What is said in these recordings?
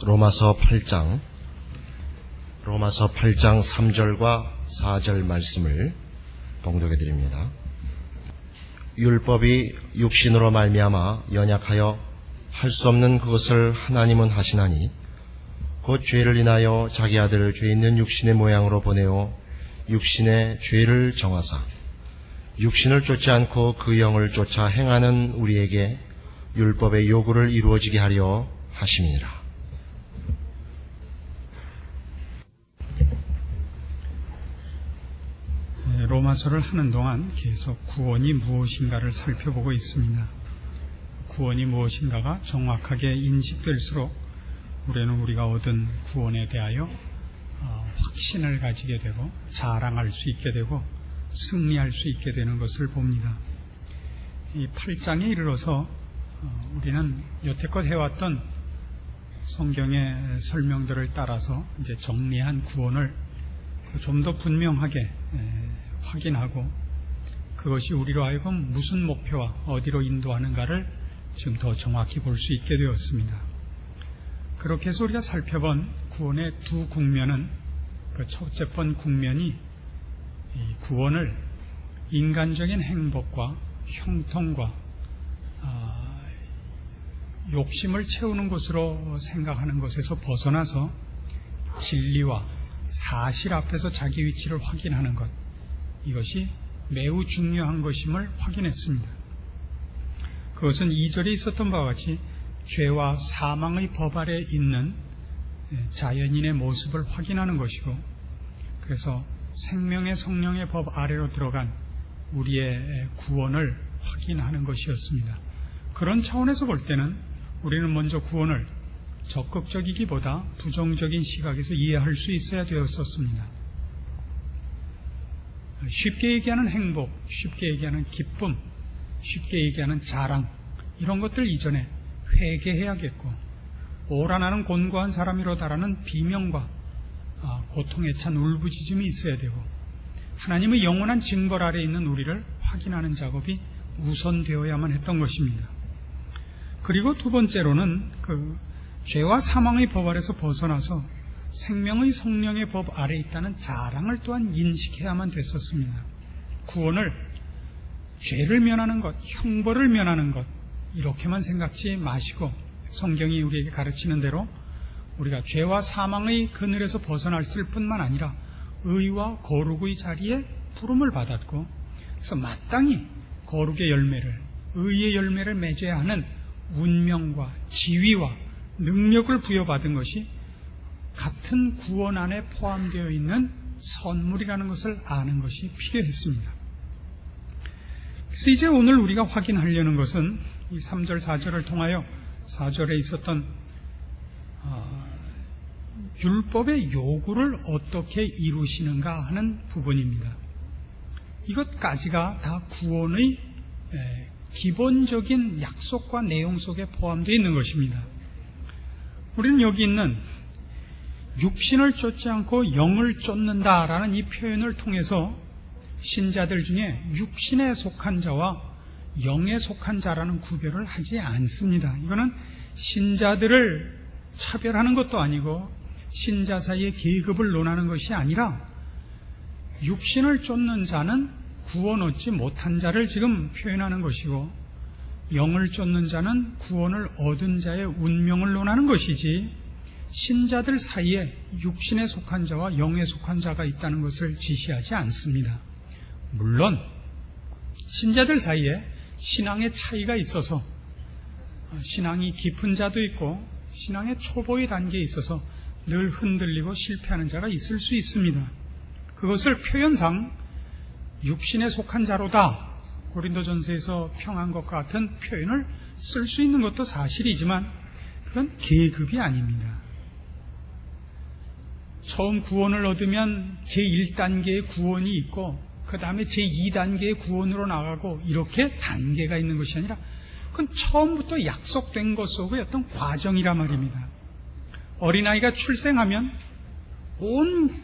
로마서 8장 3절과 4절 말씀을 봉독해 드립니다. 율법이 육신으로 말미암아 연약하여 할 수 없는 그것을 하나님은 하시나니 곧 죄를 인하여 자기 아들을 죄 있는 육신의 모양으로 보내어 육신의 죄를 정하사 육신을 쫓지 않고 그 영을 쫓아 행하는 우리에게 율법의 요구를 이루어지게 하려 하심이니라. 로마서를 하는 동안 계속 구원이 무엇인가를 살펴보고 있습니다. 구원이 무엇인가가 정확하게 인식될수록 우리는 우리가 얻은 구원에 대하여 확신을 가지게 되고 자랑할 수 있게 되고 승리할 수 있게 되는 것을 봅니다. 이 8장에 이르러서 우리는 여태껏 해왔던 성경의 설명들을 따라서 이제 정리한 구원을 좀 더 분명하게 확인하고 그것이 우리로 하여금 무슨 목표와 어디로 인도하는가를 지금 더 정확히 볼 수 있게 되었습니다. 그렇게 해서 우리가 살펴본 구원의 두 국면은 그 첫째 번 국면이 이 구원을 인간적인 행복과 형통과 욕심을 채우는 것으로 생각하는 것에서 벗어나서 진리와 사실 앞에서 자기 위치를 확인하는 것, 이것이 매우 중요한 것임을 확인했습니다. 그것은 2절에 있었던 바와 같이 죄와 사망의 법 아래 있는 자연인의 모습을 확인하는 것이고, 그래서 생명의 성령의 법 아래로 들어간 우리의 구원을 확인하는 것이었습니다. 그런 차원에서 볼 때는 우리는 먼저 구원을 적극적이기보다 부정적인 시각에서 이해할 수 있어야 되었었습니다. 쉽게 얘기하는 행복, 쉽게 얘기하는 기쁨, 쉽게 얘기하는 자랑, 이런 것들 이전에 회개해야겠고, 오라나는 곤고한 사람이로다라는 비명과 고통에 찬 울부짖음이 있어야 되고, 하나님의 영원한 징벌 아래 있는 우리를 확인하는 작업이 우선되어야만 했던 것입니다. 그리고 두 번째로는 죄와 사망의 법 아래서 벗어나서 생명의 성령의 법 아래 있다는 자랑을 또한 인식해야만 됐었습니다. 구원을 죄를 면하는 것, 형벌을 면하는 것, 이렇게만 생각지 마시고 성경이 우리에게 가르치는 대로 우리가 죄와 사망의 그늘에서 벗어났을 뿐만 아니라 의와 거룩의 자리에 부름을 받았고, 그래서 마땅히 거룩의 열매를, 의의 열매를 맺어야 하는 운명과 지위와 능력을 부여받은 것이 같은 구원 안에 포함되어 있는 선물이라는 것을 아는 것이 필요했습니다. 그래서 이제 오늘 우리가 확인하려는 것은 이 3절, 4절을 통하여 4절에 있었던 율법의 요구를 어떻게 이루시는가 하는 부분입니다. 이것까지가 다 구원의 기본적인 약속과 내용 속에 포함되어 있는 것입니다. 우리는 여기 있는 육신을 쫓지 않고 영을 쫓는다라는 이 표현을 통해서 신자들 중에 육신에 속한 자와 영에 속한 자라는 구별을 하지 않습니다. 이거는 신자들을 차별하는 것도 아니고 신자 사이의 계급을 논하는 것이 아니라 육신을 쫓는 자는 구원 얻지 못한 자를 지금 표현하는 것이고, 영을 쫓는 자는 구원을 얻은 자의 운명을 논하는 것이지, 신자들 사이에 육신에 속한 자와 영에 속한 자가 있다는 것을 지시하지 않습니다. 물론 신자들 사이에 신앙의 차이가 있어서 신앙이 깊은 자도 있고 신앙의 초보의 단계에 있어서 늘 흔들리고 실패하는 자가 있을 수 있습니다. 그것을 표현상 육신에 속한 자로다, 고린도전서에서 평한 것과 같은 표현을 쓸 수 있는 것도 사실이지만 그건 계급이 아닙니다. 처음 구원을 얻으면 제1단계의 구원이 있고 그 다음에 제2단계의 구원으로 나가고 이렇게 단계가 있는 것이 아니라 그건 처음부터 약속된 것 속의 어떤 과정이란 말입니다. 어린아이가 출생하면 온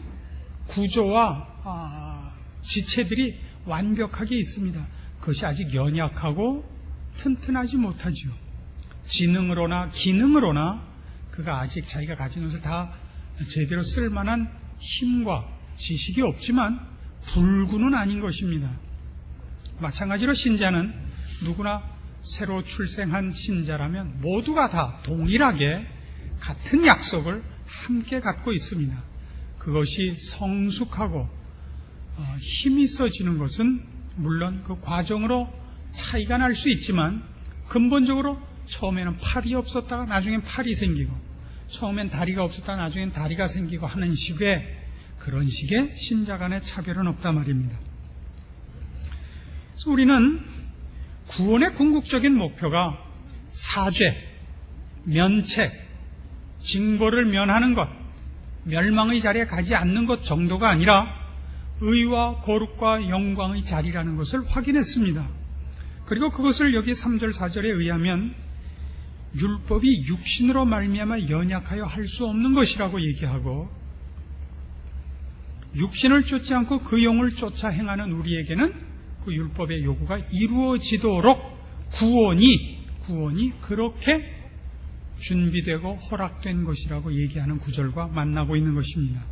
구조와 지체들이 완벽하게 있습니다. 그것이 아직 연약하고 튼튼하지 못하죠. 지능으로나 기능으로나 그가 아직 자기가 가진 것을 다 제대로 쓸 만한 힘과 지식이 없지만 불구는 아닌 것입니다. 마찬가지로 신자는 누구나 새로 출생한 신자라면 모두가 다 동일하게 같은 약속을 함께 갖고 있습니다. 그것이 성숙하고 힘이 있어지는 것은 물론 그 과정으로 차이가 날 수 있지만 근본적으로 처음에는 팔이 없었다가 나중엔 팔이 생기고 처음엔 다리가 없었다가 나중엔 다리가 생기고 하는 식의 그런 식의 신자 간의 차별은 없단 말입니다. 그래서 우리는 구원의 궁극적인 목표가 사죄, 면책, 징벌을 면하는 것, 멸망의 자리에 가지 않는 것 정도가 아니라 의와 거룩과 영광의 자리라는 것을 확인했습니다. 그리고 그것을 여기 3절 4절에 의하면 율법이 육신으로 말미암아 연약하여 할 수 없는 것이라고 얘기하고 육신을 쫓지 않고 그 영을 쫓아 행하는 우리에게는 그 율법의 요구가 이루어지도록 구원이 그렇게 준비되고 허락된 것이라고 얘기하는 구절과 만나고 있는 것입니다.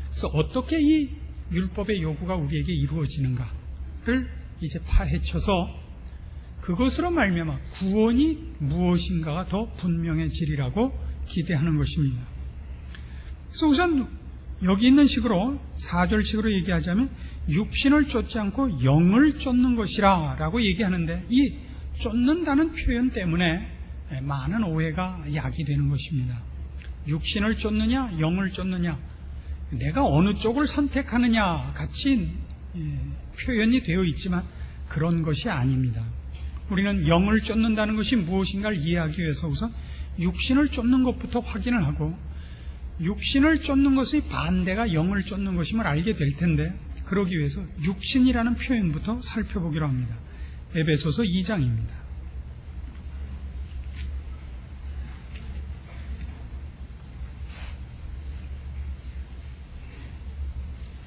그래서 어떻게 이 율법의 요구가 우리에게 이루어지는가를 이제 파헤쳐서 그것으로 말미암아 구원이 무엇인가가 더 분명해지리라고 기대하는 것입니다. 그래서 우선 여기 있는 식으로 4절식으로 얘기하자면 육신을 쫓지 않고 영을 쫓는 것이라 라고 얘기하는데 이 쫓는다는 표현 때문에 많은 오해가 야기되는 것입니다. 육신을 쫓느냐 영을 쫓느냐 내가 어느 쪽을 선택하느냐 같이 표현이 되어 있지만 그런 것이 아닙니다. 우리는 영을 쫓는다는 것이 무엇인가를 이해하기 위해서 우선 육신을 쫓는 것부터 확인을 하고 육신을 쫓는 것의 반대가 영을 쫓는 것임을 알게 될 텐데 그러기 위해서 육신이라는 표현부터 살펴보기로 합니다. 에베소서 2장입니다.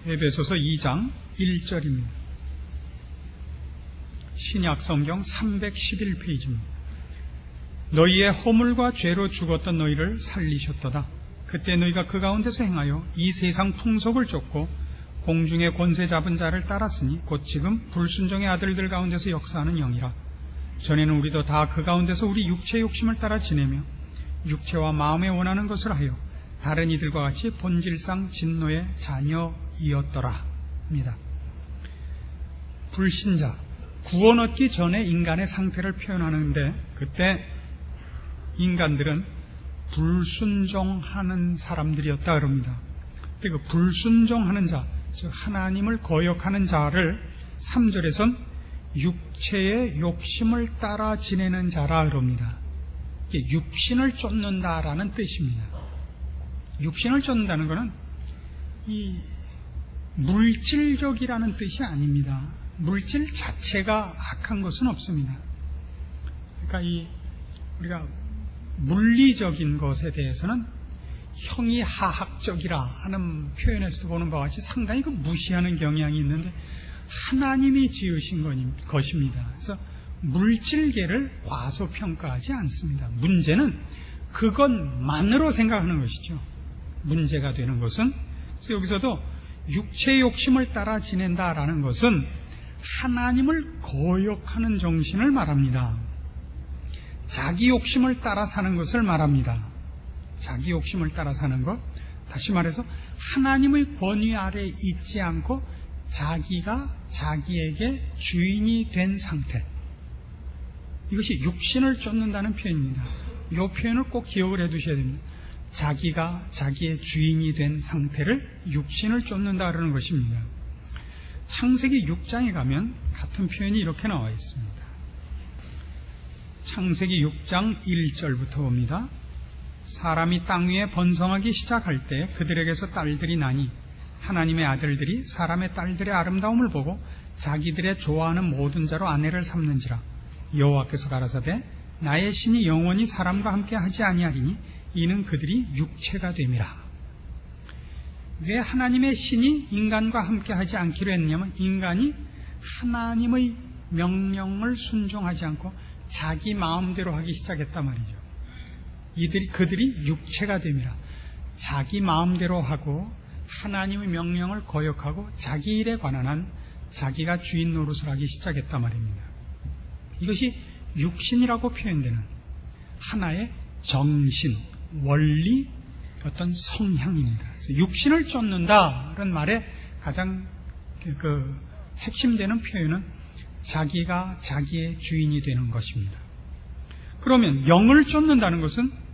에베소서 2장 1절입니다. 신약성경 311페이지입니다. 너희의 허물과 죄로 죽었던 너희를 살리셨도다. 그때 너희가 그 가운데서 행하여 이 세상 풍속을 쫓고 공중의 권세 잡은 자를 따랐으니 곧 지금 불순종의 아들들 가운데서 역사하는 영이라. 전에는 우리도 다 그 가운데서 우리 육체의 욕심을 따라 지내며 육체와 마음에 원하는 것을 하여 다른 이들과 같이 본질상 진노의 자녀이었더라 입니다. 불신자, 구원 얻기 전에 인간의 상태를 표현하는데 그때 인간들은 불순종하는 사람들이었다 그럽니다. 그리고 불순종하는 자, 즉 하나님을 거역하는 자를 3절에선 육체의 욕심을 따라 지내는 자라 그럽니다. 이게 육신을 쫓는다라는 뜻입니다. 육신을 쫓는다는 것은 이 물질적이라는 뜻이 아닙니다. 물질 자체가 악한 것은 없습니다. 그러니까 우리가 물리적인 것에 대해서는 형이 하학적이라 하는 표현에서도 보는 바와 같이 상당히 그 무시하는 경향이 있는데 하나님이 지으신 것입니다. 그래서 물질계를 과소평가하지 않습니다. 문제는 그것만으로 생각하는 것이죠. 문제가 되는 것은 그래서 여기서도 육체의 욕심을 따라 지낸다라는 것은 하나님을 거역하는 정신을 말합니다. 자기 욕심을 따라 사는 것을 말합니다. 자기 욕심을 따라 사는 것, 다시 말해서 하나님의 권위 아래 있지 않고 자기가 자기에게 주인이 된 상태, 이것이 육신을 쫓는다는 표현입니다. 이 표현을 꼭 기억을 해두셔야 됩니다. 자기가 자기의 주인이 된 상태를 육신을 쫓는다 그러는 것입니다. 창세기 6장에 가면 같은 표현이 이렇게 나와 있습니다. 창세기 6장 1절부터 봅니다. 사람이 땅 위에 번성하기 시작할 때 그들에게서 딸들이 나니 하나님의 아들들이 사람의 딸들의 아름다움을 보고 자기들의 좋아하는 모든 자로 아내를 삼는지라. 여호와께서 가라사대 나의 신이 영원히 사람과 함께 하지 아니하리니 이는 그들이 육체가 됨이라. 왜 하나님의 신이 인간과 함께 하지 않기로 했냐면 인간이 하나님의 명령을 순종하지 않고 자기 마음대로 하기 시작했단 말이죠. 그들이 육체가 됨이라. 자기 마음대로 하고 하나님의 명령을 거역하고 자기 일에 관한 한 자기가 주인 노릇을 하기 시작했단 말입니다. 이것이 육신이라고 표현되는 하나의 정신, 원리, 어떤 성향입니다. 그래서 육신을 쫓는다라는 말의 가장 핵심되는 표현은 자기가 자기의 주인이 되는 것입니다. 그러면 영을 쫓는다는 것은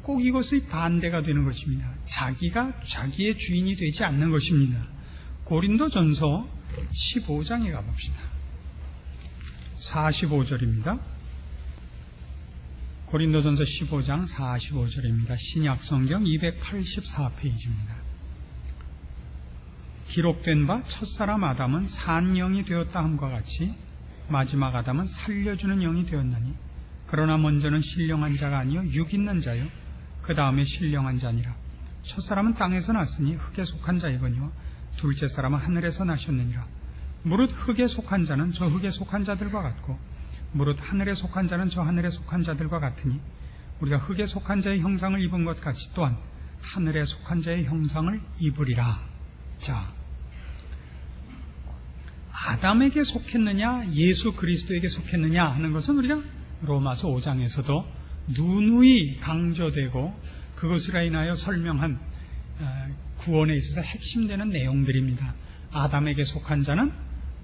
꼭 이것의 반대가 되는 것입니다. 자기가 자기의 주인이 되지 않는 것입니다. 고린도전서 15장에 가봅시다. 45절입니다. 고린도전서 15장 45절입니다. 신약성경 284페이지입니다. 기록된 바 첫사람 아담은 산 영이 되었다 함과 같이 마지막 아담은 살려주는 영이 되었나니 그러나 먼저는 신령한 자가 아니요 육 있는 자요 그 다음에 신령한 자니라. 첫사람은 땅에서 났으니 흙에 속한 자이거니와 둘째 사람은 하늘에서 나셨느니라. 무릇 흙에 속한 자는 저 흙에 속한 자들과 같고 무릇 하늘에 속한 자는 저 하늘에 속한 자들과 같으니 우리가 흙에 속한 자의 형상을 입은 것 같이 또한 하늘에 속한 자의 형상을 입으리라. 자, 아담에게 속했느냐 예수 그리스도에게 속했느냐 하는 것은 우리가 로마서 5장에서도 누누이 강조되고 그것으로 인하여 설명한 구원에 있어서 핵심되는 내용들입니다. 아담에게 속한 자는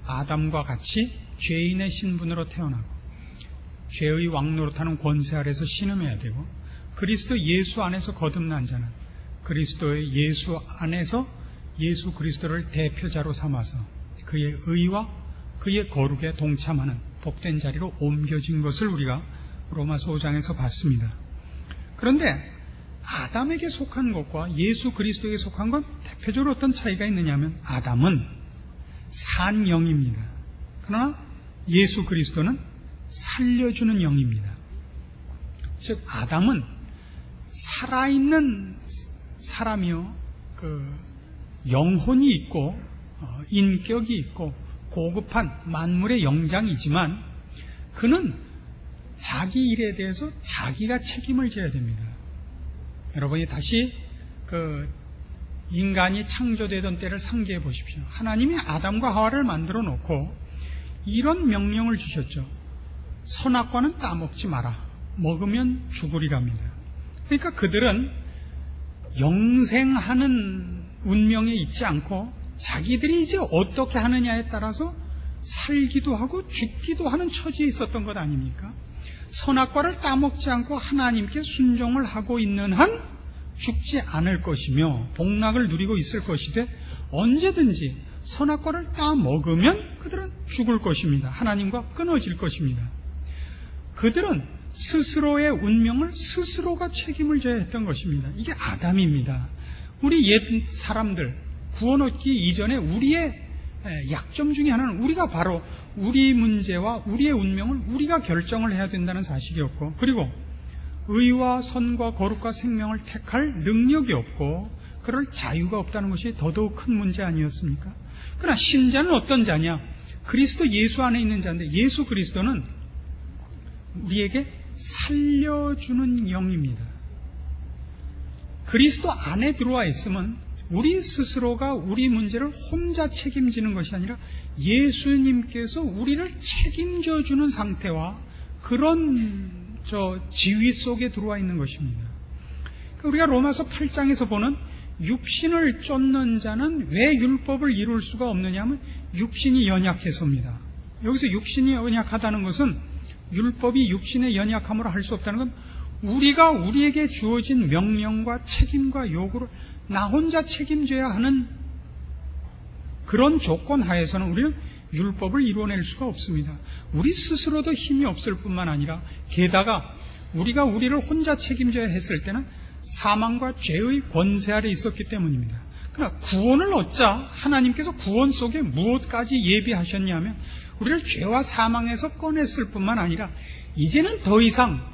아담과 같이 죄인의 신분으로 태어나고 죄의 왕노릇하는 권세 아래서 신음해야 되고 그리스도 예수 안에서 거듭난 자는 그리스도의 예수 안에서 예수 그리스도를 대표자로 삼아서 그의 의와 그의 거룩에 동참하는 복된 자리로 옮겨진 것을 우리가 로마서 5장에서 봤습니다. 그런데 아담에게 속한 것과 예수 그리스도에게 속한 건 대표적으로 어떤 차이가 있느냐면 아담은 산 영입니다. 그러나 예수 그리스도는 살려주는 영입니다. 즉 아담은 살아있는 사람이요 영혼이 있고 인격이 있고 고급한 만물의 영장이지만 그는 자기 일에 대해서 자기가 책임을 져야 됩니다. 여러분이 다시 인간이 창조되던 때를 상기해 보십시오. 하나님이 아담과 하와를 만들어 놓고 이런 명령을 주셨죠. 선악과는 따먹지 마라. 먹으면 죽으리랍니다. 그러니까 그들은 영생하는 운명에 있지 않고 자기들이 이제 어떻게 하느냐에 따라서 살기도 하고 죽기도 하는 처지에 있었던 것 아닙니까? 선악과를 따먹지 않고 하나님께 순종을 하고 있는 한 죽지 않을 것이며 복락을 누리고 있을 것이되 언제든지 선악과를 따먹으면 그들은 죽을 것입니다. 하나님과 끊어질 것입니다. 그들은 스스로의 운명을 스스로가 책임을 져야 했던 것입니다. 이게 아담입니다. 우리 옛 사람들 구원 얻기 이전에 우리의 약점 중에 하나는 우리가 바로 우리 문제와 우리의 운명을 우리가 결정을 해야 된다는 사실이었고 그리고 의와 선과 거룩과 생명을 택할 능력이 없고 그럴 자유가 없다는 것이 더더욱 큰 문제 아니었습니까? 그러나 신자는 어떤 자냐? 그리스도 예수 안에 있는 자인데 예수 그리스도는 우리에게 살려주는 영입니다. 그리스도 안에 들어와 있으면 우리 스스로가 우리 문제를 혼자 책임지는 것이 아니라 예수님께서 우리를 책임져주는 상태와 그런 지위 속에 들어와 있는 것입니다. 우리가 로마서 8장에서 보는 육신을 쫓는 자는 왜 율법을 이룰 수가 없느냐 하면 육신이 연약해서입니다. 여기서 육신이 연약하다는 것은 율법이 육신의 연약함으로 할 수 없다는 건 우리가 우리에게 주어진 명령과 책임과 요구를 나 혼자 책임져야 하는 그런 조건 하에서는 우리는 율법을 이루어낼 수가 없습니다. 우리 스스로도 힘이 없을 뿐만 아니라 게다가 우리가 우리를 혼자 책임져야 했을 때는 사망과 죄의 권세 아래 있었기 때문입니다. 그러나 구원을 얻자 하나님께서 구원 속에 무엇까지 예비하셨냐 하면 우리를 죄와 사망에서 꺼냈을 뿐만 아니라 이제는 더 이상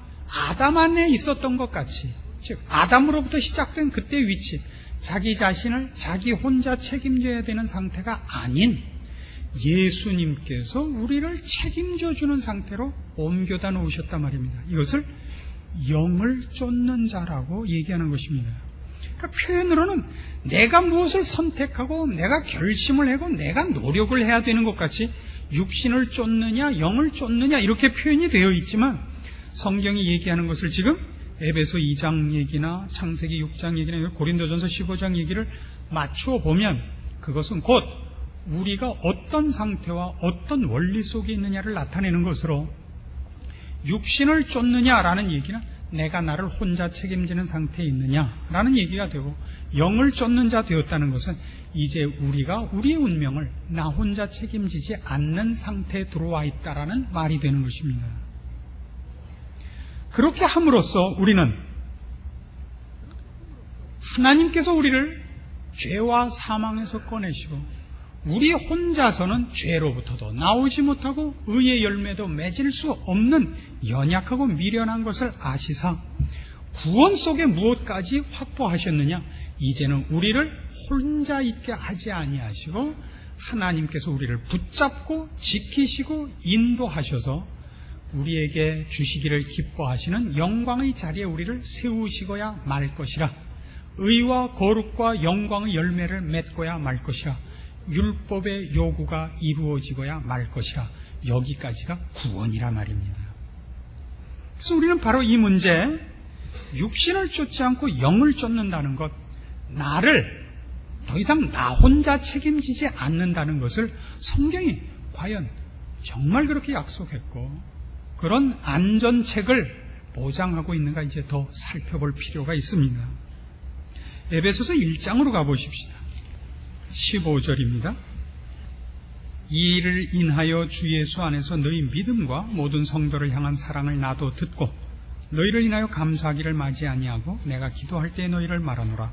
아담 안에 있었던 것 같이 즉 아담으로부터 시작된 그때 위치 자기 자신을 자기 혼자 책임져야 되는 상태가 아닌 예수님께서 우리를 책임져 주는 상태로 옮겨다 놓으셨단 말입니다. 이것을 영을 쫓는 자라고 얘기하는 것입니다. 그러니까 표현으로는 내가 무엇을 선택하고 내가 결심을 하고 내가 노력을 해야 되는 것 같이 육신을 쫓느냐 영을 쫓느냐 이렇게 표현이 되어 있지만, 성경이 얘기하는 것을 지금 에베소 2장 얘기나 창세기 6장 얘기나 고린도전서 15장 얘기를 맞추어 보면 그것은 곧 우리가 어떤 상태와 어떤 원리 속에 있느냐를 나타내는 것으로, 육신을 쫓느냐라는 얘기는 내가 나를 혼자 책임지는 상태에 있느냐라는 얘기가 되고, 영을 쫓는 자 되었다는 것은 이제 우리가 우리의 운명을 나 혼자 책임지지 않는 상태에 들어와 있다라는 말이 되는 것입니다. 그렇게 함으로써 우리는 하나님께서 우리를 죄와 사망에서 꺼내시고 우리 혼자서는 죄로부터도 나오지 못하고 의의 열매도 맺을 수 없는 연약하고 미련한 것을 아시사 구원 속에 무엇까지 확보하셨느냐? 이제는 우리를 혼자 있게 하지 아니하시고 하나님께서 우리를 붙잡고 지키시고 인도하셔서 우리에게 주시기를 기뻐하시는 영광의 자리에 우리를 세우시고야 말 것이라. 의와 거룩과 영광의 열매를 맺고야 말 것이라. 율법의 요구가 이루어지고야 말 것이라. 여기까지가 구원이라 말입니다. 그래서 우리는 바로 이 문제, 육신을 쫓지 않고 영을 쫓는다는 것, 나를 더 이상 나 혼자 책임지지 않는다는 것을 성경이 과연 정말 그렇게 약속했고 그런 안전책을 보장하고 있는가 이제 더 살펴볼 필요가 있습니다. 에베소서 1장으로 가보십시다. 15절입니다. 이 일을 인하여 주 예수 안에서 너희 믿음과 모든 성도를 향한 사랑을 나도 듣고 너희를 인하여 감사하기를 마지 아니하고 내가 기도할 때 너희를 말하노라.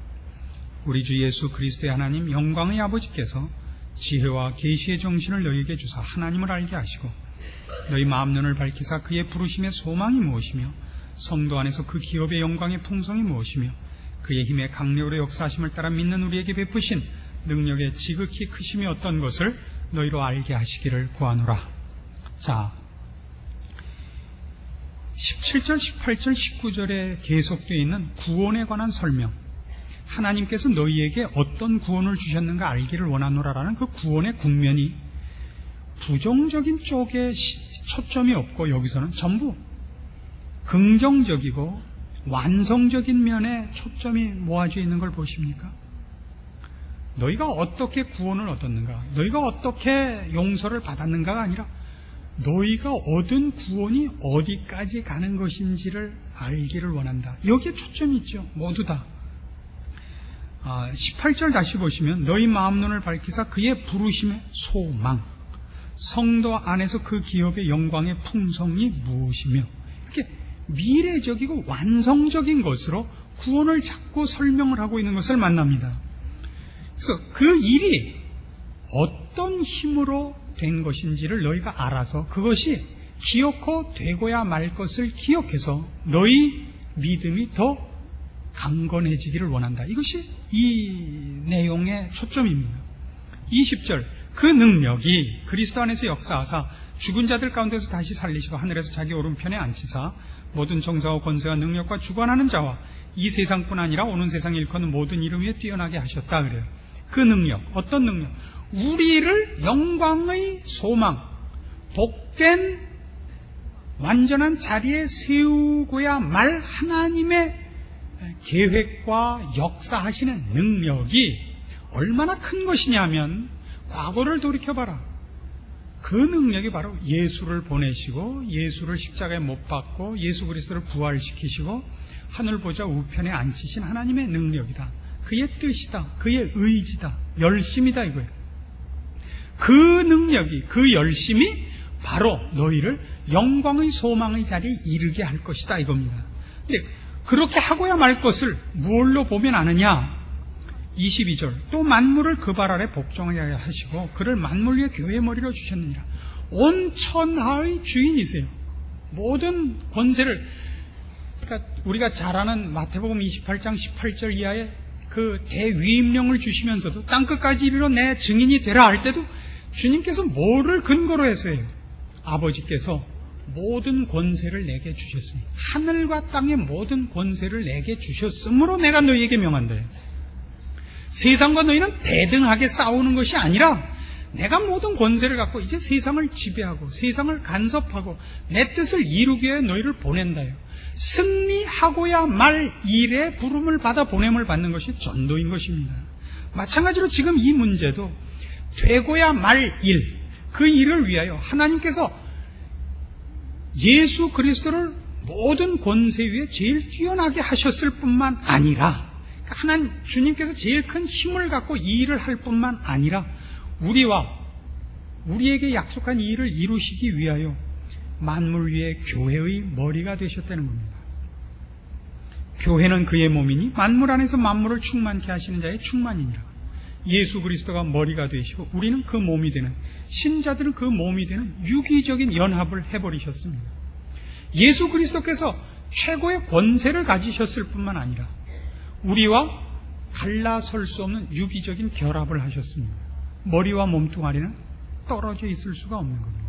우리 주 예수 그리스도의 하나님 영광의 아버지께서 지혜와 계시의 정신을 너희에게 주사 하나님을 알게 하시고 너희 마음 눈을 밝히사 그의 부르심의 소망이 무엇이며 성도 안에서 그 기업의 영광의 풍성이 무엇이며 그의 힘의 강력으로 역사하심을 따라 믿는 우리에게 베푸신 능력의 지극히 크심이 어떤 것을 너희로 알게 하시기를 구하노라. 자, 17절, 18절, 19절에 계속되어 있는 구원에 관한 설명, 하나님께서 너희에게 어떤 구원을 주셨는가 알기를 원하노라라는 그 구원의 국면이 부정적인 쪽에 초점이 없고 여기서는 전부 긍정적이고 완성적인 면에 초점이 모아져 있는 걸 보십니까? 너희가 어떻게 구원을 얻었는가, 너희가 어떻게 용서를 받았는가가 아니라 너희가 얻은 구원이 어디까지 가는 것인지를 알기를 원한다. 여기에 초점이 있죠. 모두 다. 18절 다시 보시면 너희 마음 눈을 밝히사 그의 부르심의 소망, 성도 안에서 그 기업의 영광의 풍성이 무엇이며, 이렇게 미래적이고 완성적인 것으로 구원을 자꾸 설명을 하고 있는 것을 만납니다. 그래서 그 일이 어떤 힘으로 된 것인지를 너희가 알아서 그것이 기억코 되고야 말 것을 기억해서 너희 믿음이 더 강건해지기를 원한다. 이것이 이 내용의 초점입니다. 20절, 그 능력이 그리스도 안에서 역사하사 죽은 자들 가운데서 다시 살리시고 하늘에서 자기 오른편에 앉히사 모든 정사와 권세와 능력과 주관하는 자와 이 세상뿐 아니라 오는 세상 일컫는 모든 이름 위에 뛰어나게 하셨다 그래요. 그 능력, 어떤 능력? 우리를 영광의 소망, 복된 완전한 자리에 세우고야 말 하나님의 계획과 역사하시는 능력이 얼마나 큰 것이냐면, 과거를 돌이켜봐라. 그 능력이 바로 예수를 보내시고 예수를 십자가에 못 박고 예수 그리스도를 부활시키시고 하늘 보좌 우편에 앉히신 하나님의 능력이다. 그의 뜻이다. 그의 의지다. 열심이다 이거예요. 그 능력이, 그 열심이 바로 너희를 영광의 소망의 자리에 이르게 할 것이다 이겁니다. 근데 그렇게 하고야 말 것을 무엇로 보면 아느냐? 22절, 또 만물을 그 발 아래 복종하게 하시고 그를 만물 위에 교회의 머리로 주셨느니라. 온 천하의 주인이세요. 모든 권세를, 그러니까 우리가 잘 아는 마태복음 28장 18절 이하에 그 대위임령을 주시면서도 땅끝까지 이르러 내 증인이 되라 할 때도 주님께서 뭐를 근거로 해서요? 아버지께서 모든 권세를 내게 주셨으니, 하늘과 땅의 모든 권세를 내게 주셨으므로 내가 너희에게 명한다. 세상과 너희는 대등하게 싸우는 것이 아니라 내가 모든 권세를 갖고 이제 세상을 지배하고 세상을 간섭하고 내 뜻을 이루기 위해 너희를 보낸다요. 승리하고야 말 일에 부름을 받아 보냄을 받는 것이 전도인 것입니다. 마찬가지로 지금 이 문제도 되고야 말 일, 그 일을 위하여 하나님께서 예수 그리스도를 모든 권세 위에 제일 뛰어나게 하셨을 뿐만 아니라, 하나님 주님께서 제일 큰 힘을 갖고 이 일을 할 뿐만 아니라 우리와 우리에게 약속한 이 일을 이루시기 위하여 만물 위에 교회의 머리가 되셨다는 겁니다. 교회는 그의 몸이니 만물 안에서 만물을 충만케 하시는 자의 충만이니라. 예수 그리스도가 머리가 되시고 우리는 그 몸이 되는, 신자들은 그 몸이 되는 유기적인 연합을 해버리셨습니다. 예수 그리스도께서 최고의 권세를 가지셨을 뿐만 아니라 우리와 갈라설 수 없는 유기적인 결합을 하셨습니다. 머리와 몸뚱아리는 떨어져 있을 수가 없는 겁니다.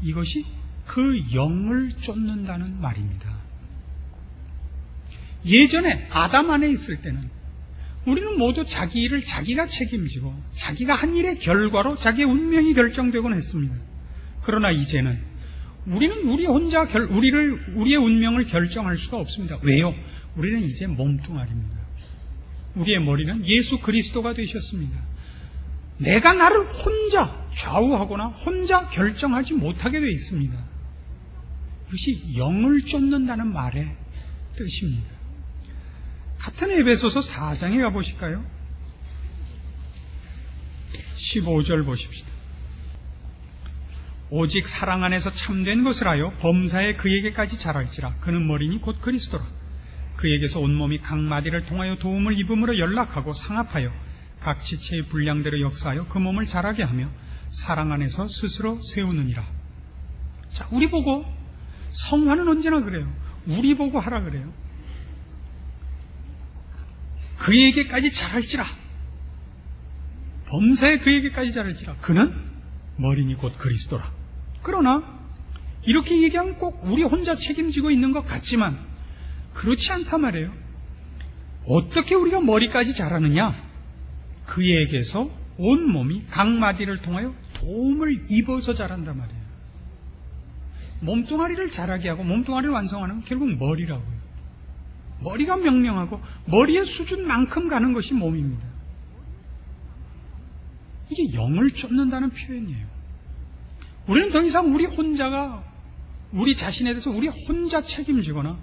이것이 그 영을 쫓는다는 말입니다. 예전에 아담 안에 있을 때는 우리는 모두 자기 일을 자기가 책임지고 자기가 한 일의 결과로 자기의 운명이 결정되곤 했습니다. 그러나 이제는 우리는 우리 혼자 우리의 운명을 결정할 수가 없습니다. 왜요? 우리는 이제 몸뚱아리입니다. 우리의 머리는 예수 그리스도가 되셨습니다. 내가 나를 혼자 좌우하거나 혼자 결정하지 못하게 되어 있습니다. 이것이 영을 쫓는다는 말의 뜻입니다. 같은 에베소서 4장에 가보실까요? 15절 보십시다. 오직 사랑 안에서 참된 것을 하여 범사에 그에게까지 자랄지라. 그는 머리니 곧 그리스도라. 그에게서 온몸이 각 마디를 통하여 도움을 입음으로 연락하고 상합하여 각 지체의 분량대로 역사하여 그 몸을 자라게 하며 사랑 안에서 스스로 세우느니라. 자, 우리 보고, 성화는 언제나 그래요. 우리 보고 하라 그래요. 그에게까지 자랄지라. 범사에 그에게까지 자랄지라. 그는 머리니 곧 그리스도라. 그러나 이렇게 얘기하면 꼭 우리 혼자 책임지고 있는 것 같지만 그렇지 않단 말이에요. 어떻게 우리가 머리까지 자라느냐? 그에게서 온몸이 각 마디를 통하여 도움을 입어서 자란단 말이에요. 몸뚱아리를 자라게 하고 몸뚱아리를 완성하는 건 결국 머리라고요. 머리가 명령하고 머리의 수준만큼 가는 것이 몸입니다. 이게 영을 쫓는다는 표현이에요. 우리는 더 이상 우리 자신에 대해서 우리 혼자 책임지거나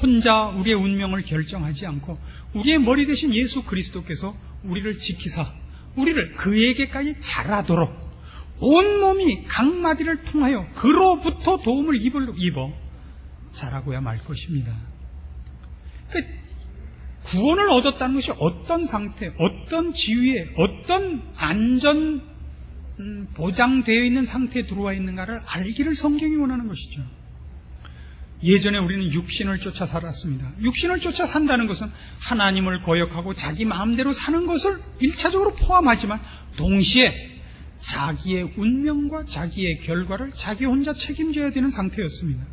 혼자 우리의 운명을 결정하지 않고 우리의 머리 대신 예수 그리스도께서 우리를 지키사 우리를 그에게까지 자라도록 온몸이 각 마디를 통하여 그로부터 도움을 입어 자라고야 말 것입니다. 구원을 얻었다는 것이 어떤 상태, 어떤 지위에, 어떤 안전 보장되어 있는 상태에 들어와 있는가를 알기를 성경이 원하는 것이죠. 예전에 우리는 육신을 쫓아 살았습니다. 육신을 쫓아 산다는 것은 하나님을 거역하고 자기 마음대로 사는 것을 1차적으로 포함하지만 동시에 자기의 운명과 자기의 결과를 자기 혼자 책임져야 되는 상태였습니다.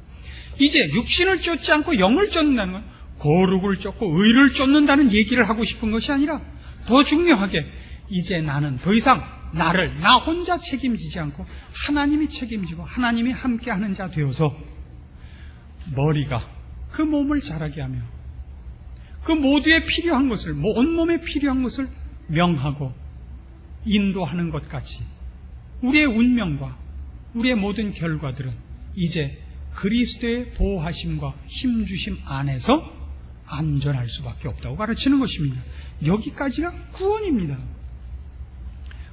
이제 육신을 쫓지 않고 영을 쫓는다는 건 거룩을 쫓고 의를 쫓는다는 얘기를 하고 싶은 것이 아니라 더 중요하게 이제 나는 더 이상 나 혼자 책임지지 않고 하나님이 책임지고 하나님이 함께하는 자 되어서 머리가 그 몸을 자라게 하며 그 모두에 필요한 것을, 온몸에 필요한 것을 명하고 인도하는 것 같이 우리의 운명과 우리의 모든 결과들은 이제 그리스도의 보호하심과 힘주심 안에서 안전할 수밖에 없다고 가르치는 것입니다. 여기까지가 구원입니다.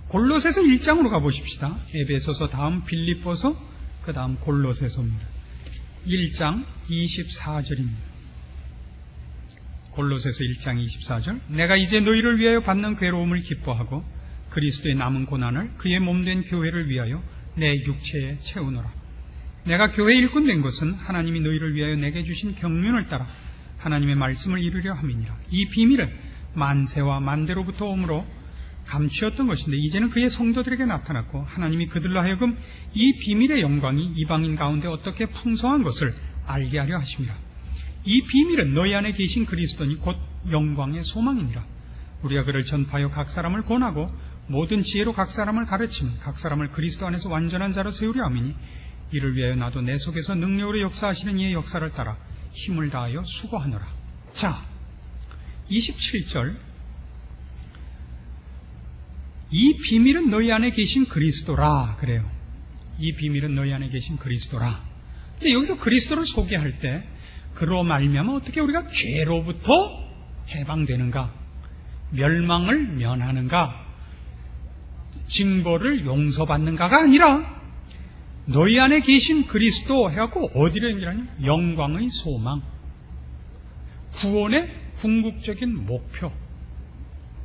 골로새서 1장으로 가보십시다. 에베소서 다음 빌립보서 그 다음 골로새서입니다. 1장 24절입니다. 골로새서 1장 24절. 내가 이제 너희를 위하여 받는 괴로움을 기뻐하고 그리스도의 남은 고난을 그의 몸된 교회를 위하여 내 육체에 채우노라. 내가 교회 일꾼 된 것은 하나님이 너희를 위하여 내게 주신 경륜을 따라 하나님의 말씀을 이루려 함이니라. 이 비밀은 만세와 만대로부터 오므로 감추었던 것인데 이제는 그의 성도들에게 나타났고 하나님이 그들로 하여금 이 비밀의 영광이 이방인 가운데 어떻게 풍성한 것을 알게 하려 하심이라. 이 비밀은 너희 안에 계신 그리스도니 곧 영광의 소망이니라. 우리가 그를 전파하여 각 사람을 권하고 모든 지혜로 각 사람을 가르치면 각 사람을 그리스도 안에서 완전한 자로 세우려 함이니 이를 위하여 나도 내 속에서 능력으로 역사하시는 이의 역사를 따라 힘을 다하여 수고하노라. 자, 27절. 이 비밀은 너희 안에 계신 그리스도라 그래요. 이 비밀은 너희 안에 계신 그리스도라. 근데 여기서 그리스도를 소개할 때 그로 말미암아 어떻게 우리가 죄로부터 해방되는가, 멸망을 면하는가, 징벌을 용서받는가가 아니라 너희 안에 계신 그리스도 해갖고 어디로 연결하냐면 영광의 소망, 구원의 궁극적인 목표,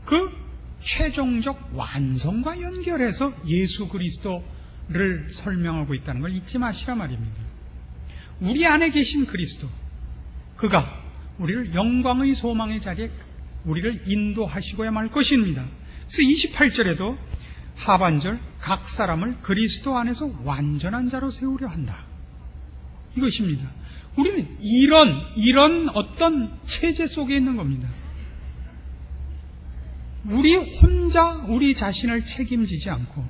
그 최종적 완성과 연결해서 예수 그리스도를 설명하고 있다는 걸 잊지 마시라 말입니다. 우리 안에 계신 그리스도, 그가 우리를 영광의 소망의 자리에 우리를 인도하시고야 말 것입니다. 그래서 28절에도 하반절 각 사람을 그리스도 안에서 완전한 자로 세우려 한다. 이것입니다. 우리는 이런 어떤 체제 속에 있는 겁니다. 우리 혼자 우리 자신을 책임지지 않고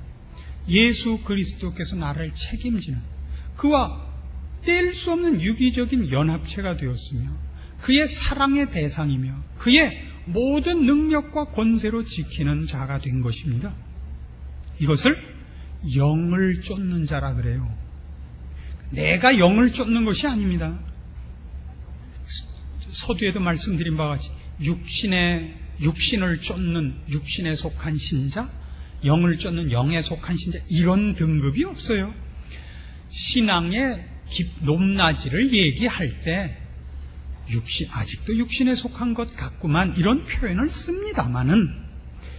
예수 그리스도께서 나를 책임지는 그와 뗄 수 없는 유기적인 연합체가 되었으며 그의 사랑의 대상이며 그의 모든 능력과 권세로 지키는 자가 된 것입니다. 이것을 영을 쫓는 자라 그래요. 내가 영을 쫓는 것이 아닙니다. 서두에도 말씀드린 바와 같이 육신을 쫓는 육신에 속한 신자, 영을 쫓는 영에 속한 신자, 이런 등급이 없어요. 신앙의 높낮이를 얘기할 때 아직도 육신에 속한 것 같구만 이런 표현을 씁니다마는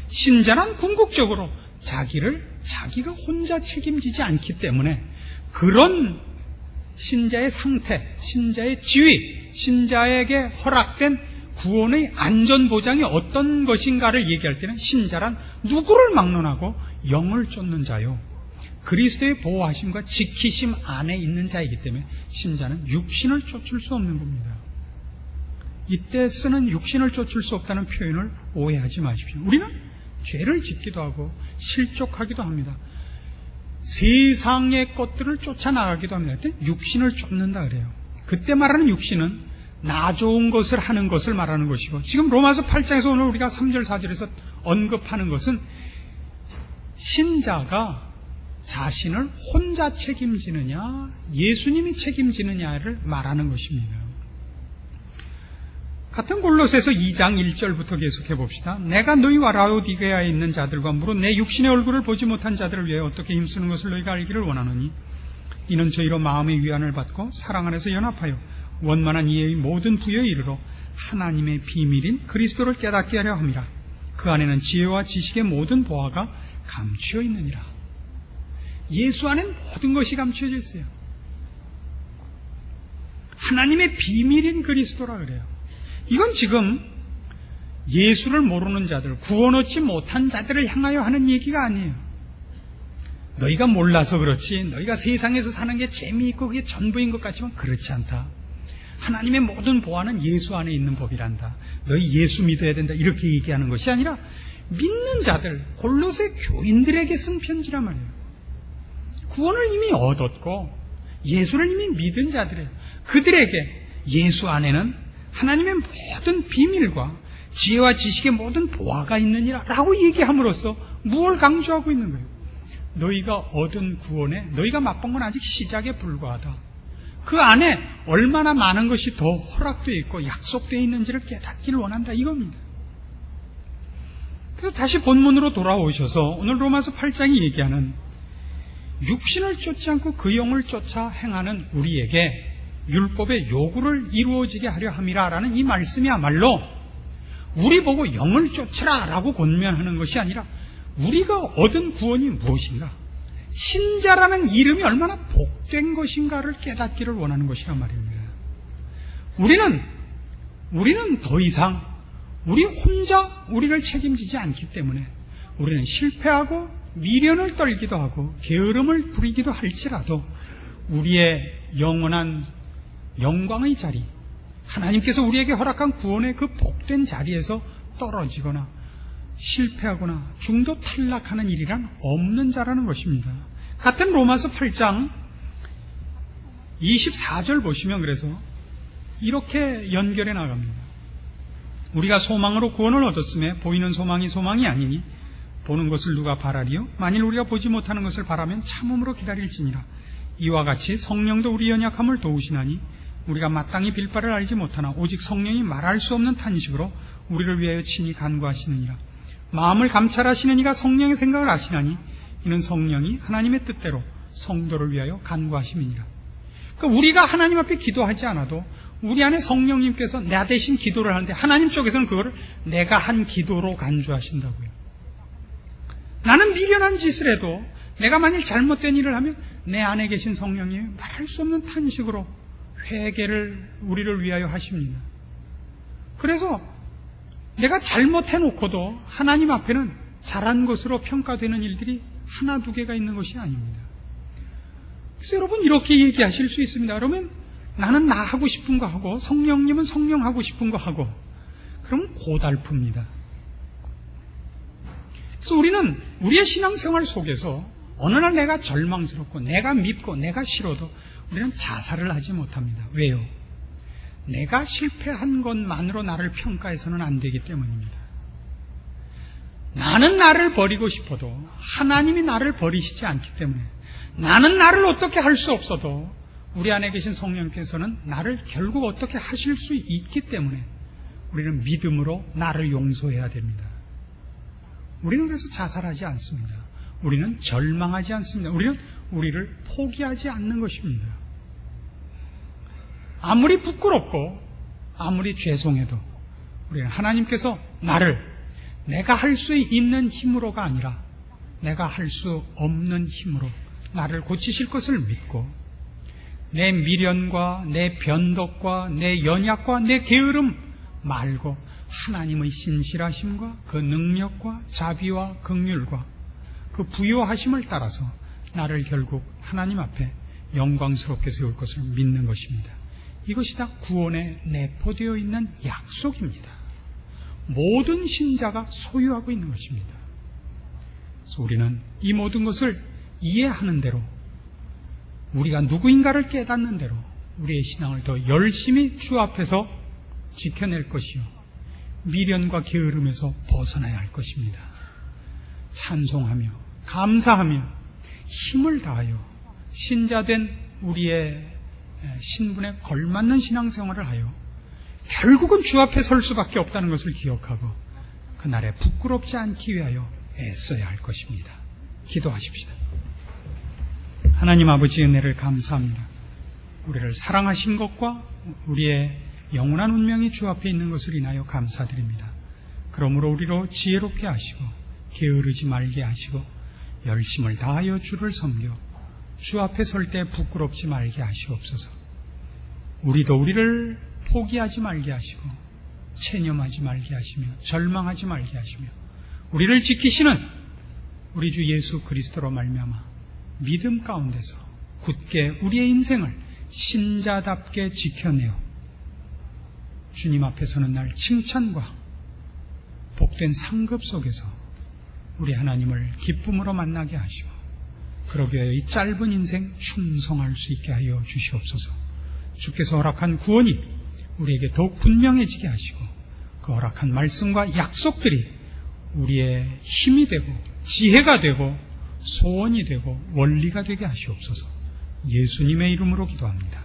신자는 궁극적으로 자기가 혼자 책임지지 않기 때문에 그런 신자의 상태, 신자의 지위, 신자에게 허락된 구원의 안전보장이 어떤 것인가를 얘기할 때는 신자란 누구를 막론하고 영을 쫓는 자요, 그리스도의 보호하심과 지키심 안에 있는 자이기 때문에 신자는 육신을 쫓을 수 없는 겁니다. 이때 쓰는 육신을 쫓을 수 없다는 표현을 오해하지 마십시오. 우리는 죄를 짓기도 하고 실족하기도 합니다. 세상의 것들을 쫓아나가기도 합니다. 그때 육신을 쫓는다 그래요. 그때 말하는 육신은 나 좋은 것을 하는 것을 말하는 것이고, 지금 로마서 8장에서 오늘 우리가 3절 4절에서 언급하는 것은 신자가 자신을 혼자 책임지느냐 예수님이 책임지느냐를 말하는 것입니다. 같은 골로새서 2장 1절부터 계속해 봅시다. 내가 너희와 라오디게아에 있는 자들과 무릇 내 육신의 얼굴을 보지 못한 자들을 위해 어떻게 힘쓰는 것을 너희가 알기를 원하노니 이는 저희로 마음의 위안을 받고 사랑 안에서 연합하여 원만한 이해의 모든 부여에 이르러 하나님의 비밀인 그리스도를 깨닫게 하려 함이라. 그 안에는 지혜와 지식의 모든 보화가 감추어 있느니라. 예수 안엔 모든 것이 감추어져 있어요. 하나님의 비밀인 그리스도라 그래요. 이건 지금 예수를 모르는 자들, 구원 얻지 못한 자들을 향하여 하는 얘기가 아니에요. 너희가 몰라서 그렇지, 너희가 세상에서 사는 게 재미있고 그게 전부인 것 같지만 그렇지 않다. 하나님의 모든 보화는 예수 안에 있는 법이란다. 너희 예수 믿어야 된다. 이렇게 얘기하는 것이 아니라 믿는 자들, 골로새 교인들에게 쓴 편지란 말이에요. 구원을 이미 얻었고 예수를 이미 믿은 자들이에요. 그들에게 예수 안에는 하나님의 모든 비밀과 지혜와 지식의 모든 보화가 있느니라 라고 얘기함으로써 무엇을 강조하고 있는 거예요? 너희가 얻은 구원에 너희가 맛본 건 아직 시작에 불과하다. 그 안에 얼마나 많은 것이 더 허락되어 있고 약속되어 있는지를 깨닫기를 원한다 이겁니다. 그래서 다시 본문으로 돌아오셔서 오늘 로마서 8장이 얘기하는 육신을 쫓지 않고 그 영을 쫓아 행하는 우리에게 율법의 요구를 이루어지게 하려 함이라라는 이 말씀이야말로 우리 보고 영을 쫓으라 라고 권면하는 것이 아니라 우리가 얻은 구원이 무엇인가, 신자라는 이름이 얼마나 복된 것인가를 깨닫기를 원하는 것이란 말입니다. 우리는 더 이상 우리 혼자 우리를 책임지지 않기 때문에 우리는 실패하고 미련을 떨기도 하고 게으름을 부리기도 할지라도 우리의 영원한 영광의 자리, 하나님께서 우리에게 허락한 구원의 그 복된 자리에서 떨어지거나 실패하거나 중도 탈락하는 일이란 없는 자라는 것입니다. 같은 로마서 8장 24절 보시면 그래서 이렇게 연결해 나갑니다. 우리가 소망으로 구원을 얻었음에 보이는 소망이 소망이 아니니 보는 것을 누가 바라리요? 만일 우리가 보지 못하는 것을 바라면 참음으로 기다릴지니라. 이와 같이 성령도 우리 연약함을 도우시나니 우리가 마땅히 빌 바를 알지 못하나 오직 성령이 말할 수 없는 탄식으로 우리를 위하여 친히 간구하시느니라. 마음을 감찰하시는 이가 성령의 생각을 아시나니 이는 성령이 하나님의 뜻대로 성도를 위하여 간구하심이니라. 그러니까 우리가 하나님 앞에 기도하지 않아도 우리 안에 성령님께서 나 대신 기도를 하는데 하나님 쪽에서는 그거를 내가 한 기도로 간주하신다고요. 나는 미련한 짓을 해도 내가 만일 잘못된 일을 하면 내 안에 계신 성령님이 말할 수 없는 탄식으로 회개를 우리를 위하여 하십니다. 그래서 내가 잘못해놓고도 하나님 앞에는 잘한 것으로 평가되는 일들이 하나 두 개가 있는 것이 아닙니다. 그래서 여러분 이렇게 얘기하실 수 있습니다. 그러면 나는 나 하고 싶은 거 하고 성령님은 성령 하고 싶은 거 하고 그러면 고달픕니다. 그래서 우리는 우리의 신앙생활 속에서 어느 날 내가 절망스럽고 내가 밉고 내가 싫어도 우리는 자살을 하지 못합니다. 왜요? 내가 실패한 것만으로 나를 평가해서는 안 되기 때문입니다. 나는 나를 버리고 싶어도 하나님이 나를 버리시지 않기 때문에 나는 나를 어떻게 할 수 없어도 우리 안에 계신 성령께서는 나를 결국 어떻게 하실 수 있기 때문에 우리는 믿음으로 나를 용서해야 됩니다. 우리는 그래서 자살하지 않습니다. 우리는 절망하지 않습니다. 우리는 우리를 포기하지 않는 것입니다. 아무리 부끄럽고 아무리 죄송해도 우리는 하나님께서 나를 내가 할 수 있는 힘으로가 아니라 내가 할 수 없는 힘으로 나를 고치실 것을 믿고 내 미련과 내 변덕과 내 연약과 내 게으름 말고 하나님의 신실하심과 그 능력과 자비와 긍휼과 그 부요하심을 따라서 나를 결국 하나님 앞에 영광스럽게 세울 것을 믿는 것입니다. 이것이 다 구원에 내포되어 있는 약속입니다. 모든 신자가 소유하고 있는 것입니다. 그래서 우리는 이 모든 것을 이해하는 대로 우리가 누구인가를 깨닫는 대로 우리의 신앙을 더 열심히 주 앞에서 지켜낼 것이요 미련과 게으름에서 벗어나야 할 것입니다. 찬송하며 감사하며 힘을 다하여 신자된 우리의 신분에 걸맞는 신앙생활을 하여 결국은 주 앞에 설 수밖에 없다는 것을 기억하고 그날에 부끄럽지 않기 위하여 애써야 할 것입니다. 기도하십시다. 하나님 아버지 은혜를 감사합니다. 우리를 사랑하신 것과 우리의 영원한 운명이 주 앞에 있는 것을 인하여 감사드립니다. 그러므로 우리로 지혜롭게 하시고 게으르지 말게 하시고 열심을 다하여 주를 섬겨 주 앞에 설 때 부끄럽지 말게 하시옵소서. 우리도 우리를 포기하지 말게 하시고 체념하지 말게 하시며 절망하지 말게 하시며 우리를 지키시는 우리 주 예수 그리스도로 말미암아 믿음 가운데서 굳게 우리의 인생을 신자답게 지켜내어 주님 앞에 서는 날 칭찬과 복된 상급 속에서 우리 하나님을 기쁨으로 만나게 하시고 그러기 위하여 이 짧은 인생 충성할 수 있게 하여 주시옵소서. 주께서 허락한 구원이 우리에게 더욱 분명해지게 하시고 그 허락한 말씀과 약속들이 우리의 힘이 되고 지혜가 되고 소원이 되고 원리가 되게 하시옵소서. 예수님의 이름으로 기도합니다.